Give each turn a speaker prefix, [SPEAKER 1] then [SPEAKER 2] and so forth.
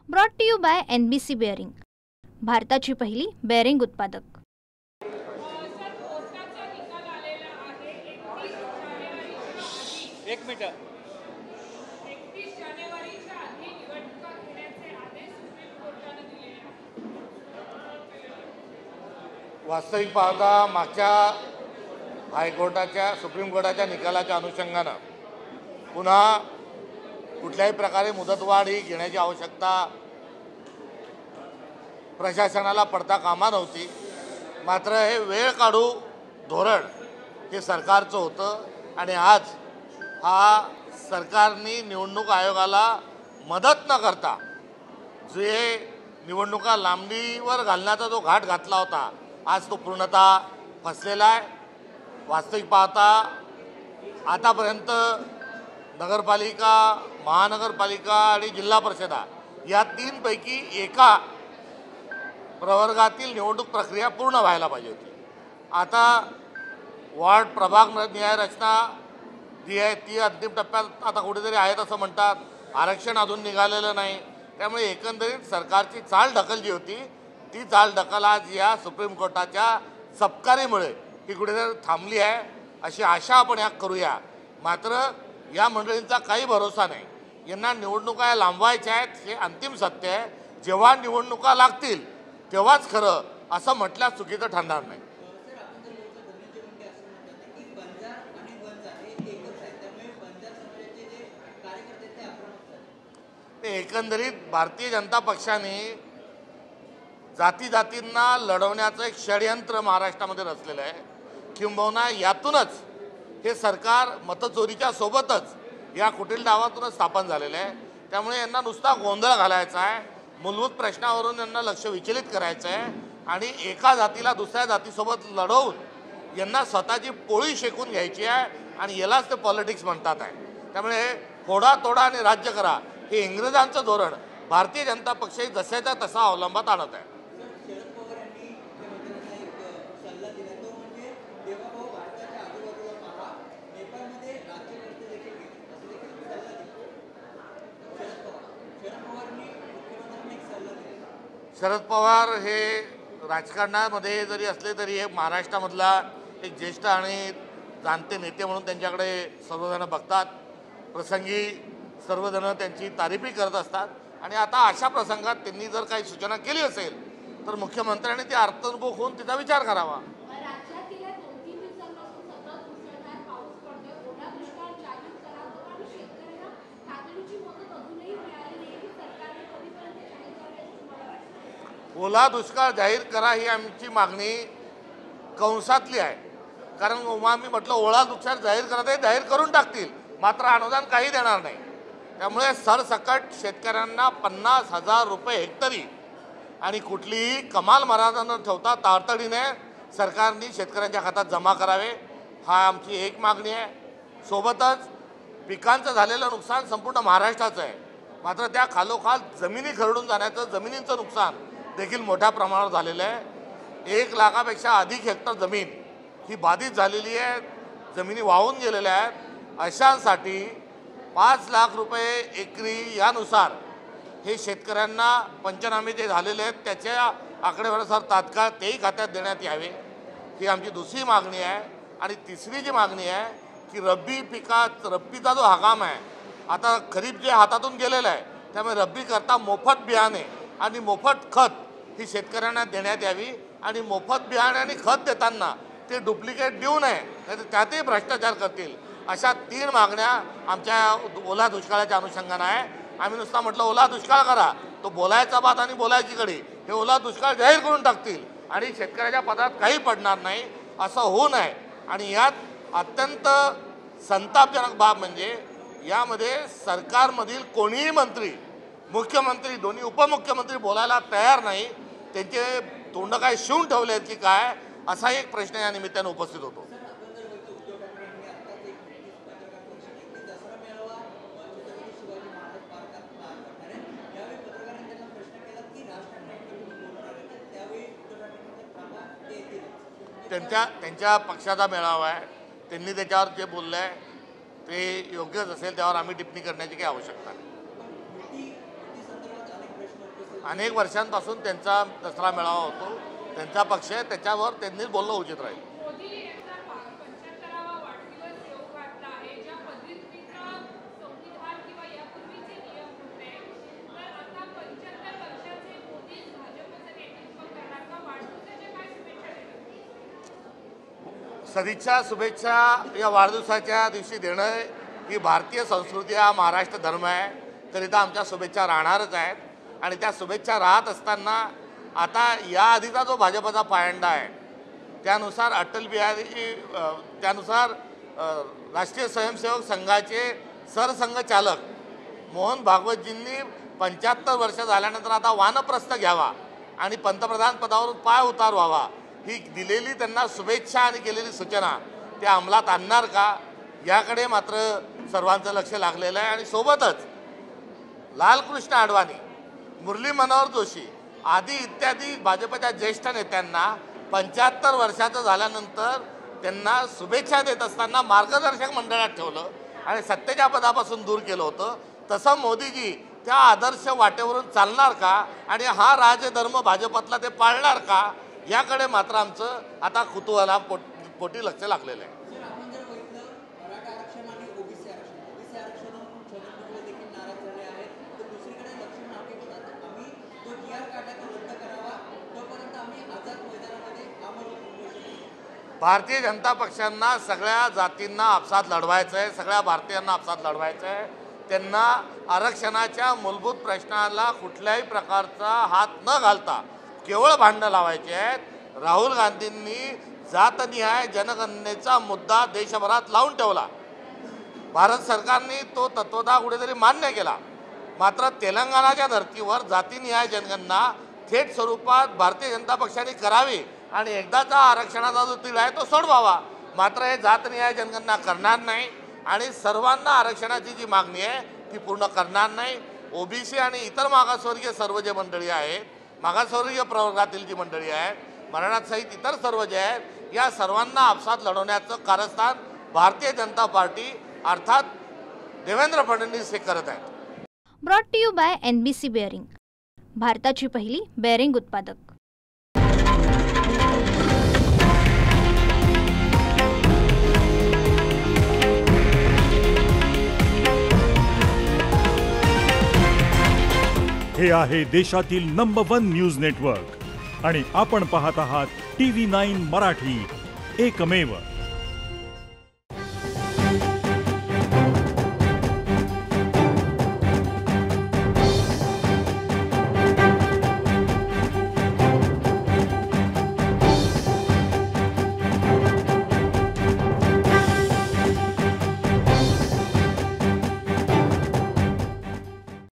[SPEAKER 1] Brought to you by NBC bearing, भारताची पहिली bearing उत्पादक।
[SPEAKER 2] एक मिनिट।
[SPEAKER 3] 31 जानेवारीच्या आधी निवडणुका घेण्याचे आदेश सुप्रीम कोर्टाने दिले आहेत।
[SPEAKER 4] वास्तविक पाहता मागच्या हायकोर्टाच्या सुप्रीम कोर्टाच्या निकालाच्या अनुषंगानं पुन्हा कुठल्याही प्रकारे मुदतवाढ ही घेण्याची आवश्यकता प्रशासनाला पडता कामा नव्हती। मात्र हे वेळ काढू धोरण हे सरकारचं होतं आणि आज हा सरकारने निवडणूक आयोगाला मदत न करता जे निवडणुका लांबणीवर घालण्याचा जो घाट घातला होता आज तो पूर्णतः फसलेला आहे। वास्तविक पाहता आतापर्यंत नगरपालिका, महानगरपालिका आणि जिल्हा परिषदा या तीनपैकी एका प्रवर्गातील निवडणूक प्रक्रिया पूर्ण व्हायला पाहिजे होती। आता वार्ड प्रभाग न्याय रचना जी आहे ती अंतिम टप्प्यात आता कुठेतरी आहेत असं म्हणतात। आरक्षण अजून निघालेलं नाही, त्यामुळे एकंदरीत सरकारची चालढकल जी होती ती चालढकल आज या सुप्रीम कोर्टाच्या सबकारीमुळे ही कुठेतरी थांबली आहे अशी आशा आपण या करूया। मात्र या मंडळींचा काही भरोसा नाही, यांना निवडणुका लांबवायच्या आहेत हे अंतिम सत्य आहे। जेव्हा निवडणुका लागतील तेव्हाच खरं असं म्हटल्यास चुकीचं ठरणार नाही। एकंदरीत भारतीय जनता पक्षाने जाती जातींना लढवण्याचं एक षडयंत्र महाराष्ट्रामध्ये रचलेलं आहे। किंबहुना यातूनच हे सरकार मतचोरीच्या सोबतच या कुटील डावातूनच स्थापन झालेलं आहे। त्यामुळे यांना नुसता गोंधळ घालायचा आहे, मूलभूत प्रश्नावरून यांना लक्ष विचलित करायचं आहे आणि एका जातीला दुसऱ्या जातीसोबत लढवून यांना स्वतःची पोळी शेकून घ्यायची आहे आणि यालाच ते पॉलिटिक्स म्हणतात आहे। त्यामुळे फोडा तोडा आणि राज्य करा हे इंग्रजांचं धोरण भारतीय जनता पक्ष जशाच्या तसा अवलंबात आणत आहे। शरद पवार हे राजकारणामध्ये जरी असले तरी हे महाराष्ट्रामधला एक ज्येष्ठ आणि जाणते नेते म्हणून त्यांच्याकडे सर्वजण बघतात। प्रसंगी सर्वजण त्यांची तारीफही करत असतात आणि आता अशा प्रसंगात त्यांनी जर काही सूचना केली असेल तर मुख्यमंत्र्यांनी ती अर्थमुख होऊन तिचा विचार करावा। ओला दुष्काळ जाहीर करा ही आमची मागणी कंसातली आहे, कारण मी म्हटलं ओला दुष्काळ जाहीर करत आहे, जाहीर करून टाकतील मात्र अनुदान काही देणार नाही। त्यामुळे सरसकट शेतकऱ्यांना 50,000 रुपये हेक्टरी आणि कुठलीही कमाल मर्यादा न ठेवता तातडीने सरकारने शेतकऱ्यांच्या खात्यात जमा करावे हा आमची एक मागणी आहे। सोबतच पिकांचं झालेलं नुकसान संपूर्ण महाराष्ट्राचं आहे, मात्र त्या खालोखाल जमिनी खरडून जाण्याचं जमिनींचं नुकसान देखील मोठ्या प्रमाणावर झालेलं आहे। 1 लाखापेक्षा अधिक हेक्टर जमीन ही बाधित झालेली आहे, जमिनी वाहून गेलेल्या आहेत। अशांसाठी 5 लाख रुपये एकरी यानुसार हे शेतकऱ्यांना पंचनामे जे झालेले आहेत त्याच्या आकडेवारीनुसार तात्काळ तेही खात्यात देण्यात यावे ही आमची दुसरी मागणी आहे। आणि तिसरी जी मागणी आहे की रब्बीचा जो हंगाम आहे आता खरीप जे हातातून गेलेलं आहे त्यामुळे रब्बी करता मोफत बियाणे आणि मोफत खत ही शेतकऱ्यांना देण्यात यावी आणि मोफत बियाणे आणि खत देताना ते डुप्लिकेट देऊ नये, नाही त्यातही भ्रष्टाचार करतील। अशा 3 मागण्या आमच्या ओला दुष्काळाच्या अनुषंगानं आहे। आम्ही नुसता म्हटलं ओला दुष्काळ करा, तो बोलायचा बात आणि बोलायची कडी, हे ओला दुष्काळ जाहीर करून टाकतील आणि शेतकऱ्याच्या पदरात काही पडणार नाही असं होऊ नये। आणि यात अत्यंत संतापजनक बाब म्हणजे यामध्ये सरकारमधील कोणीही मंत्री, मुख्यमंत्री, दोन्ही उपमुख्यमंत्री बोलायला तयार नाही। त्यांचे तोंड काय शिवून ठेवले आहेत की काय असा एक प्रश्न या निमित्ताने उपस्थित होतो। त्यांच्या पक्षाचा मेळावा आहे, त्यांनी त्याच्यावर जे बोललं आहे ते योग्यच असेल, त्यावर आम्ही टिप्पणी करण्याची काही आवश्यकता नाही। अनेक वर्षांपासून त्यांचा दसरा मेळावा होतो, त्यांचा पक्ष आहे, त्याच्यावर त्यांनी बोलणं उचित राहील.
[SPEAKER 3] मोदी यांचा 75वा वाढदिवस येऊ घातला आहे. ज्या पद्धतीचं संविधान किंवा यापूर्वीचे नियम होते, तर आता 75 वर्षाचे मोदी भाजपचं नेतृत्व करणार का? वाढदिवसाच्या काय शुभेच्छा देणार?
[SPEAKER 4] शुभेच्छा या वाढदिवसाच्या दिवशी देणं ही भारतीय संस्कृती, हा महाराष्ट्र धर्म आहे, करिता आमच्या शुभेच्छा राहणारच आहेत. आणि त्या शुभेच्छा राहत असताना आता याआधीचा जो भाजपचा पायंडा आहे त्यानुसार त्यानुसार राष्ट्रीय स्वयंसेवक संघाचे सरसंघचालक मोहन भागवतजींनी 75 वर्ष झाल्यानंतर आता वानप्रस्थ घ्यावा आणि पंतप्रधान पदावरून पाय उतार व्हावा, ही दिलेली त्यांना शुभेच्छा आणि केलेली सूचना त्या अंमलात आणणार का, याकडे मात्र सर्वांचं लक्ष लागलेलं आहे. आणि सोबतच लालकृष्ण अडवाणी, मुरली मनोहर जोशी आदी इत्यादी भाजपच्या ज्येष्ठ नेत्यांना 75 वर्षाचं झाल्यानंतर त्यांना शुभेच्छा देत असताना मार्गदर्शक मंडळात ठेवलं आणि सत्तेच्या पदापासून दूर केलं होतं. तसं मोदीजी त्या आदर्श वाटेवरून चालणार का आणि हा राजधर्म भाजपतला ते पाळणार का, याकडे मात्र आमचं आता कुतूहला पोटी लक्ष लागलेलं आहे. भारतीय जनता पक्षांना सगळ्या जातींना आपसात लढवायचं आहे, सगळ्या भारतीयांना आपसात लढवायचं आहे. त्यांना आरक्षणाच्या मूलभूत प्रश्नाला कुठल्याही प्रकारचा हात न घालता केवळ भांडणं लावायचे आहेत. राहुल गांधींनी जातनिहाय जनगणनेचा मुद्दा देशभरात लावून ठेवला. भारत सरकारने तो तत्वतः कुठेतरी मान्य केला. मात्र तेलंगणाच्या धर्तीवर जातीनिहाय जनगणना थेट स्वरूपात भारतीय जनता पक्षाने करावी आणि एकदाचा आरक्षणाचा जो तीळ आहे तो सोडवावा. मात्र हे जातनिहाय जनगणना करणार नाही आणि सर्वांना आरक्षणाची जी मागणी आहे ती पूर्ण करणार नाही. ओबीसी आणि इतर मागासवर्गीय सर्व जे मंडळी आहेत, मागासवर्गीय प्रवर्गातील जी मंडळी आहेत, मराठा इतर सर्व जे आहेत, या सर्वांना आपसात लढवण्याचं कारस्थान भारतीय जनता पार्टी अर्थात देवेंद्र फडणवीस हे करत आहेत.
[SPEAKER 1] Brought to you by NBC bearing, भारताची पहिली बेअरिंग उत्पादक.
[SPEAKER 5] हे आहे देशातील नंबर 1 न्यूज नेटवर्क आणि आपण पाहत आहात TV9 मराठी, एकमेव.